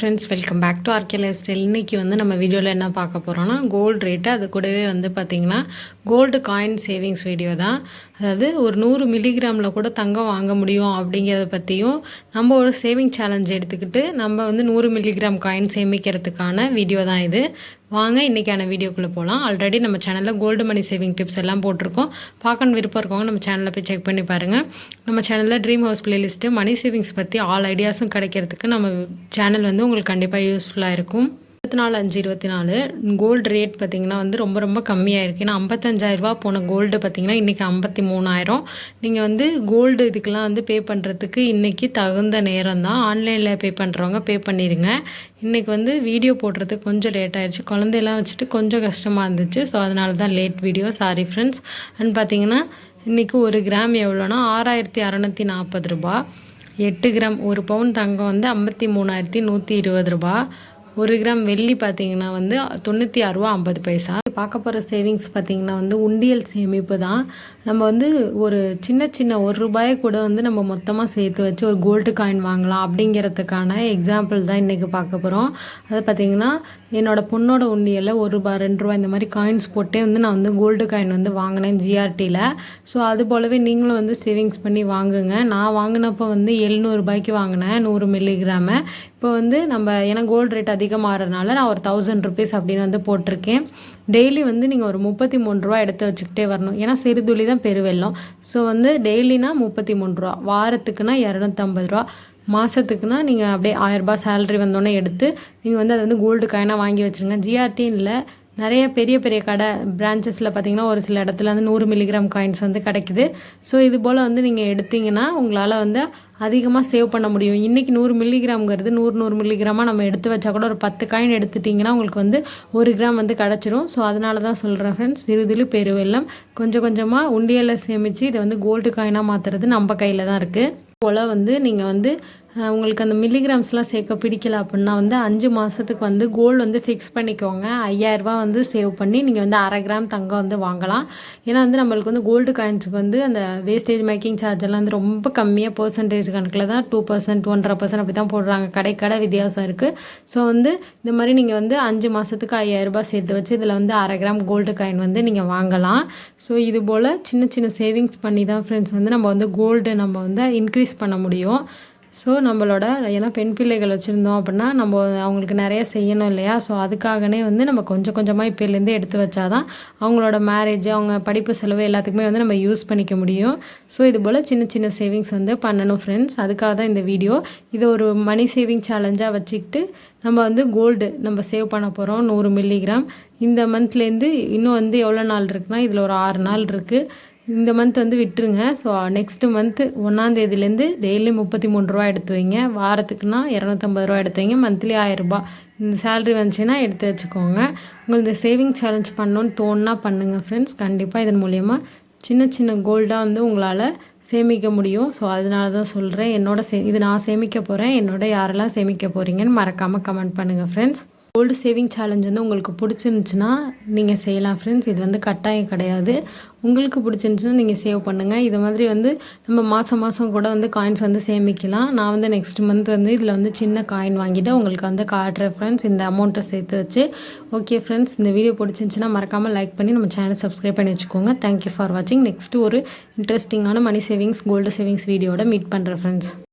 Friends welcome back to RK life style. இன்றைக்கி நம்ம வீடியோவில் என்ன பார்க்க போகிறோன்னா கோல்டு ரேட்டு, அது கூடவே பார்த்திங்கன்னா கோல்டு காயின் சேவிங்ஸ் வீடியோ தான். அதாவது ஒரு 100 மில்லிகிராமில் கூட தங்கம் வாங்க முடியும் அப்படிங்கிறத பற்றியும், நம்ம ஒரு சேவிங் சேலஞ்ச் எடுத்துக்கிட்டு நம்ம 100 மில்லிகிராம் காயின் சேமிக்கிறதுக்கான வீடியோ தான் இது. வாங்க இன்றைக்கான வீடியோக்குள்ளே போகலாம். ஆல்ரெடி நம்ம சேனலில் கோல்டு மணி சேவிங் டிப்ஸ் எல்லாம் போட்டிருக்கோம். பார்க்கணும் விருப்பம் இருக்கவங்க நம்ம சேனலில் போய் செக் பண்ணி பாருங்கள். நம்ம சேனலில் dream house playlist money savings பற்றி ஆல் ஐடியாஸும் கிடைக்கிறதுக்கு நம்ம சேனல் உங்களுக்கு கண்டிப்பாக யூஸ்ஃபுல்லாக இருக்கும். 24/5/24 கோல்டு ரேட் பார்த்திங்கன்னா ரொம்ப ரொம்ப கம்மியாக இருக்குது. ஏன்னா 55,000 போன கோல்டு பார்த்திங்கன்னா இன்றைக்கி 53,000. நீங்கள் கோல்டு இதுக்கெலாம் பே பண்ணுறதுக்கு இன்றைக்கி தகுந்த நேரம் தான். ஆன்லைனில் பே பண்ணுறவங்க பே பண்ணிடுங்க. இன்றைக்கி வீடியோ போடுறதுக்கு கொஞ்சம் லேட் ஆகிடுச்சு. குழந்தையெல்லாம் வச்சுட்டு கொஞ்சம் கஷ்டமாக இருந்துச்சு. ஸோ அதனால தான் late video, sorry friends. And பார்த்திங்கன்னா இன்றைக்கி 1 கிராம் எவ்வளோனா 6,640 ரூபா. 8 கிராம் 1 பவுன் தங்கம் 53,120 ரூபா. 1 கிராம் வெள்ளி பார்த்திங்கன்னா 96.50 ரூபா. பார்க்க போகிற சேவிங்ஸ் பார்த்திங்கன்னா உண்டியல் சேமிப்பு தான். நம்ம ஒரு சின்ன சின்ன ₹1 கூட நம்ம மொத்தமாக சேர்த்து வச்சு ஒரு கோல்டு காயின் வாங்கலாம் அப்படிங்கிறதுக்கான எக்ஸாம்பிள் தான் இன்றைக்கி பார்க்க போகிறோம். அதை பார்த்திங்கன்னா என்னோடய பொண்ணோட உண்டியலில் ₹1 ₹2 இந்த மாதிரி காயின்ஸ் போட்டே நான் கோல்டு காயின் வாங்கினேன் ஜிஆர்டியில். ஸோ அது போலவே நீங்களும் சேவிங்ஸ் பண்ணி வாங்குங்க. நான் வாங்கினப்போ ₹700 வாங்கினேன் 100 மில்லிகிராமு. இப்போ நம்ம ஏன்னா கோல்டு ரேட் அதிகமாகறதுனால நான் ஒரு ₹1000 அப்படின்னு போட்டிருக்கேன். டெய்லி நீங்கள் ஒரு ₹33 எடுத்து வச்சுக்கிட்டே வரணும். ஏன்னா சிறுதுளி தான் பெருவெல்லம். ஸோ டெய்லினா ₹33, வாரத்துக்குனா ₹250, மாதத்துக்குனா நீங்கள் அப்படியே ₹1000 சேலரி வந்தோடனே எடுத்து நீங்கள் அதை கோல்டு காயினாக வாங்கி வச்சுருங்க. ஜிஆர்டின்னு இல்லை, நிறைய பெரிய பெரிய கடை பிரான்ச்சஸில் பார்த்திங்கன்னா ஒரு சில இடத்துல 100 மில்லிகிராம் காயின்ஸ் கிடைக்குது. ஸோ இது போல் நீங்கள் எடுத்திங்கன்னா உங்களால் அதிகமாக சேவ் பண்ண முடியும். இன்றைக்கி 100 மில்லிகிராம்ங்கிறது 100 மில்லிகிராமாக நம்ம எடுத்து வச்சா கூட ஒரு 10 காயின் எடுத்துட்டிங்கன்னா உங்களுக்கு 1 கிராம் கிடச்சிரும். ஸோ அதனால தான் சொல்கிறேன் ஃப்ரெண்ட்ஸ், சிறுதுளி பெருவெல்லம். கொஞ்சம் கொஞ்சமாக உண்டியலில் சேமித்து இதை கோல்டு காயினாக மாற்றுறது நம்ம கையில் தான் இருக்குது. போல் நீங்கள் உங்களுக்கு அந்த மில்லிகிராம்ஸ்லாம் சேர்க்க பிடிக்கல அப்படின்னா 5 மாதத்துக்கு கோல்டு ஃபிக்ஸ் பண்ணிக்கோங்க. ₹5000 சேவ் பண்ணி நீங்கள் ½ கிராம் தங்கம் வாங்கலாம். ஏன்னா நம்மளுக்கு கோல்டு காயின்ஸுக்கு அந்த வேஸ்டேஜ் மேக்கிங் சார்ஜ் எல்லாம் ரொம்ப கம்மியாக பெர்சன்டேஜ் கணக்கில் தான் 2%, 1.5% அப்படி தான் போடுறாங்க. கடை வித்தியாசம் இருக்குது. ஸோ இந்த மாதிரி நீங்கள் 5 மாதத்துக்கு ₹5000 சேர்த்து வச்சு இதில் ½ கிராம் கோல்டு காயின் நீங்கள் வாங்கலாம். ஸோ இது போல் சின்ன சின்ன சேவிங்ஸ் பண்ணி தான் ஃப்ரெண்ட்ஸ் நம்ம கோல்டு நம்ம இன்க்ரீஸ் பண்ண முடியும். ஸோ நம்மளோட ஏன்னா பெண் பிள்ளைகள் வச்சுருந்தோம் அப்படின்னா நம்ம அவங்களுக்கு நிறைய செய்யணும் இல்லையா? ஸோ அதுக்காகவே நம்ம கொஞ்சம் கொஞ்சமாக இப்போலேருந்தே எடுத்து வச்சாதான் அவங்களோட மேரேஜ், அவங்க படிப்பு செலவு எல்லாத்துக்குமே நம்ம யூஸ் பண்ணிக்க முடியும். ஸோ இது போல் சின்ன சின்ன சேவிங்ஸ் பண்ணணும் ஃப்ரெண்ட்ஸ். அதுக்காக தான் இந்த வீடியோ. இதை ஒரு மணி சேவிங் சேலஞ்சாக வச்சுக்கிட்டு நம்ம கோல்டு நம்ம சேவ் பண்ண போகிறோம் 100 மில்லிகிராம். இந்த மந்த்லேருந்து இன்னும் எவ்வளோ நாள் இருக்குன்னா இதில் ஒரு 6 நாள் இருக்குது. இந்த மந்த் விட்டுருங்க. ஸோ நெக்ஸ்ட்டு மந்த்து 1ஆம் தேதியிலேருந்து டெய்லி ₹33 எடுத்து வைங்க. வாரத்துக்குனா ₹250 எடுத்து வைங்க. மந்த்லி ₹1000 இந்த சேலரி வந்துச்சுன்னா எடுத்து வச்சுக்கோங்க. உங்களுக்கு சேவிங் சேலஞ்ச் பண்ணணுன்னு தோணுன்னா பண்ணுங்கள் ஃப்ரெண்ட்ஸ். கண்டிப்பாக இதன் மூலயமா சின்ன சின்ன கோல்டாக உங்களால் சேமிக்க முடியும். ஸோ அதனால தான் சொல்கிறேன். இது நான் சேமிக்க போகிறேன். யாரெல்லாம் சேமிக்க போகிறீங்கன்னு மறக்காமல் கமெண்ட் பண்ணுங்கள் ஃப்ரெண்ட்ஸ். கோல்டு சேவிங் சேலஞ்ச் உங்களுக்கு பிடிச்சிருந்துச்சுன்னா நீங்கள் செய்யலாம் ஃப்ரெண்ட்ஸ். இது கட்டாயம் கிடையாது. உங்களுக்கு பிடிச்சிருந்துச்சுன்னா நீங்கள் சேவ் பண்ணுங்கள். இது மாதிரி நம்ம மாதம் மாதம் கூட காயின்ஸ் சேமிக்கலாம். நான் நெக்ஸ்ட் மந்த் இதில் சின்ன காயின் வாங்கிட்டு உங்களுக்கு காட்டுறேன் ஃப்ரெண்ட்ஸ், இந்த அமௌண்ட்டை சேர்த்து வச்சு. ஓகே ஃப்ரெண்ட்ஸ், இந்த வீடியோ பிடிச்சிருந்துச்சுன்னா மறக்காமல் லைக் பண்ணி நம்ம சேனல் சப்ஸ்கிரைப் பண்ணி வச்சுக்கோங்க. தேங்க்யூ ஃபார் வாட்சிங். நெக்ஸ்ட்டு ஒரு இன்ட்ரெஸ்டிங்கான மணி சேவிங்ஸ், கோல்டு சேவிங்ஸ் வீடியோட மீட் பண்ணுறேன் ஃப்ரெண்ட்ஸ்.